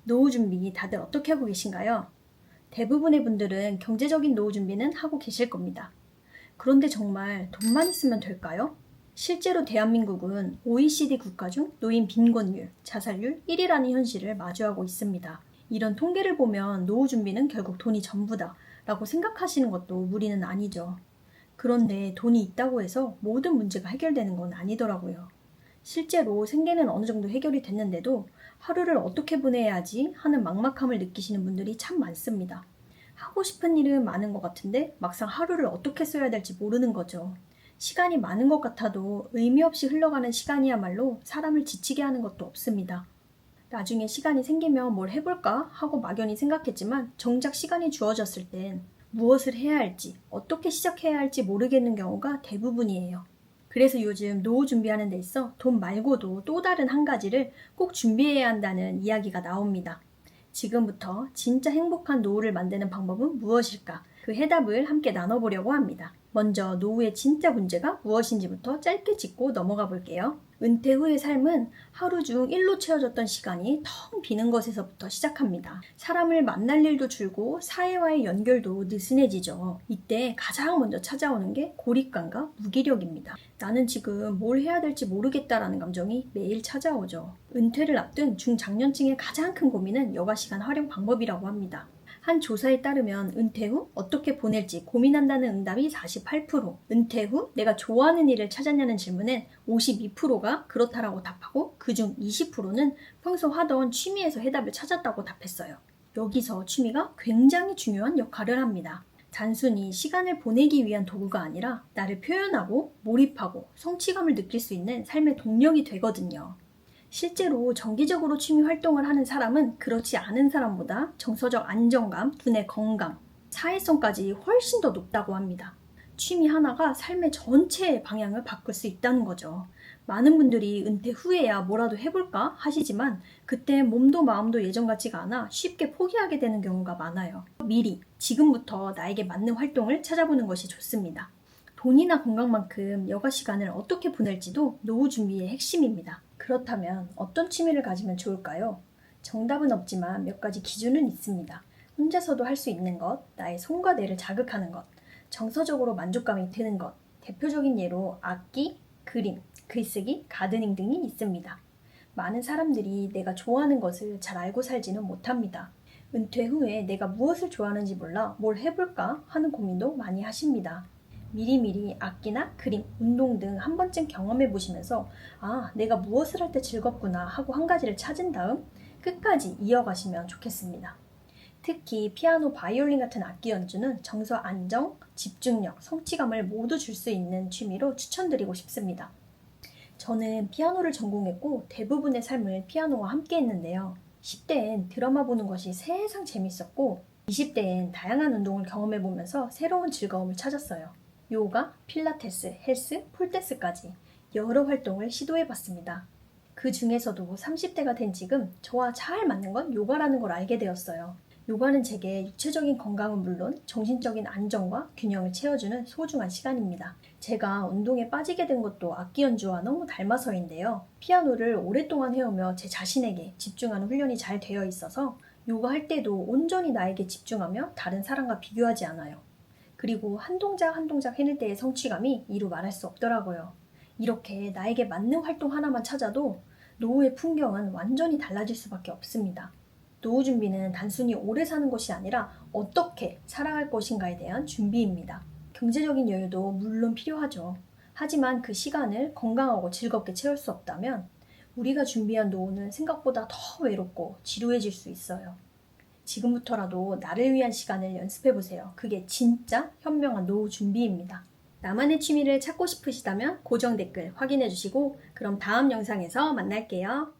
노후 준비 다들 어떻게 하고 계신가요? 대부분의 분들은 경제적인 노후 준비는 하고 계실 겁니다. 그런데 정말 돈만 있으면 될까요? 실제로 대한민국은 OECD 국가 중 노인 빈곤율, 자살률 1위라는 현실을 마주하고 있습니다. 이런 통계를 보면 노후 준비는 결국 돈이 전부다 라고 생각하시는 것도 무리는 아니죠. 그런데 돈이 있다고 해서 모든 문제가 해결되는 건 아니더라고요. 실제로 생계는 어느 정도 해결이 됐는데도 하루를 어떻게 보내야 하지 하는 막막함을 느끼시는 분들이 참 많습니다. 하고 싶은 일은 많은 것 같은데 막상 하루를 어떻게 써야 될지 모르는 거죠. 시간이 많은 것 같아도 의미 없이 흘러가는 시간이야말로 사람을 지치게 하는 것도 없습니다. 나중에 시간이 생기면 뭘 해볼까 하고 막연히 생각했지만 정작 시간이 주어졌을 땐 무엇을 해야 할지, 어떻게 시작해야 할지 모르겠는 경우가 대부분이에요. 그래서 요즘 노후 준비하는 데 있어 돈 말고도 또 다른 한 가지를 꼭 준비해야 한다는 이야기가 나옵니다. 지금부터 진짜 행복한 노후를 만드는 방법은 무엇일까? 그 해답을 함께 나눠보려고 합니다. 먼저 노후의 진짜 문제가 무엇인지부터 짧게 짚고 넘어가 볼게요. 은퇴 후의 삶은 하루 중 일로 채워졌던 시간이 텅 비는 것에서부터 시작합니다. 사람을 만날 일도 줄고 사회와의 연결도 느슨해지죠. 이때 가장 먼저 찾아오는 게 고립감과 무기력입니다. 나는 지금 뭘 해야 될지 모르겠다라는 감정이 매일 찾아오죠. 은퇴를 앞둔 중장년층의 가장 큰 고민은 여가 시간 활용 방법이라고 합니다. 한 조사에 따르면 은퇴 후 어떻게 보낼지 고민한다는 응답이 48%, 은퇴 후 내가 좋아하는 일을 찾았냐는 질문엔 52%가 그렇다라고 답하고 그중 20%는 평소 하던 취미에서 해답을 찾았다고 답했어요. 여기서 취미가 굉장히 중요한 역할을 합니다. 단순히 시간을 보내기 위한 도구가 아니라 나를 표현하고 몰입하고 성취감을 느낄 수 있는 삶의 동력이 되거든요. 실제로 정기적으로 취미 활동을 하는 사람은 그렇지 않은 사람보다 정서적 안정감, 두뇌 건강, 사회성까지 훨씬 더 높다고 합니다. 취미 하나가 삶의 전체의 방향을 바꿀 수 있다는 거죠. 많은 분들이 은퇴 후에야 뭐라도 해볼까 하시지만 그때 몸도 마음도 예전 같지가 않아 쉽게 포기하게 되는 경우가 많아요. 미리 지금부터 나에게 맞는 활동을 찾아보는 것이 좋습니다. 돈이나 건강만큼 여가 시간을 어떻게 보낼지도 노후 준비의 핵심입니다. 그렇다면 어떤 취미를 가지면 좋을까요? 정답은 없지만 몇 가지 기준은 있습니다. 혼자서도 할 수 있는 것, 나의 손과 뇌를 자극하는 것, 정서적으로 만족감이 드는 것, 대표적인 예로 악기, 그림, 글쓰기, 가드닝 등이 있습니다. 많은 사람들이 내가 좋아하는 것을 잘 알고 살지는 못합니다. 은퇴 후에 내가 무엇을 좋아하는지 몰라 뭘 해볼까 하는 고민도 많이 하십니다. 미리미리 악기나 그림, 운동 등 한 번쯤 경험해 보시면서 내가 무엇을 할 때 즐겁구나 하고 한 가지를 찾은 다음 끝까지 이어가시면 좋겠습니다. 특히 피아노, 바이올린 같은 악기 연주는 정서 안정, 집중력, 성취감을 모두 줄 수 있는 취미로 추천드리고 싶습니다. 저는 피아노를 전공했고 대부분의 삶을 피아노와 함께 했는데요. 10대엔 드라마 보는 것이 세상 재밌었고 20대엔 다양한 운동을 경험해보면서 새로운 즐거움을 찾았어요. 요가, 필라테스, 헬스, 폴댄스까지 여러 활동을 시도해봤습니다. 그 중에서도 30대가 된 지금 저와 잘 맞는 건 요가라는 걸 알게 되었어요. 요가는 제게 육체적인 건강은 물론 정신적인 안정과 균형을 채워주는 소중한 시간입니다. 제가 운동에 빠지게 된 것도 악기 연주와 너무 닮아서인데요. 피아노를 오랫동안 해오며 제 자신에게 집중하는 훈련이 잘 되어 있어서 요가 할 때도 온전히 나에게 집중하며 다른 사람과 비교하지 않아요. 그리고 한 동작 한 동작 해낼 때의 성취감이 이루 말할 수 없더라고요. 이렇게 나에게 맞는 활동 하나만 찾아도 노후의 풍경은 완전히 달라질 수밖에 없습니다. 노후 준비는 단순히 오래 사는 것이 아니라 어떻게 살아갈 것인가에 대한 준비입니다. 경제적인 여유도 물론 필요하죠. 하지만 그 시간을 건강하고 즐겁게 채울 수 없다면 우리가 준비한 노후는 생각보다 더 외롭고 지루해질 수 있어요. 지금부터라도 나를 위한 시간을 연습해보세요. 그게 진짜 현명한 노후 준비입니다. 나만의 취미를 찾고 싶으시다면 고정 댓글 확인해주시고 그럼 다음 영상에서 만날게요.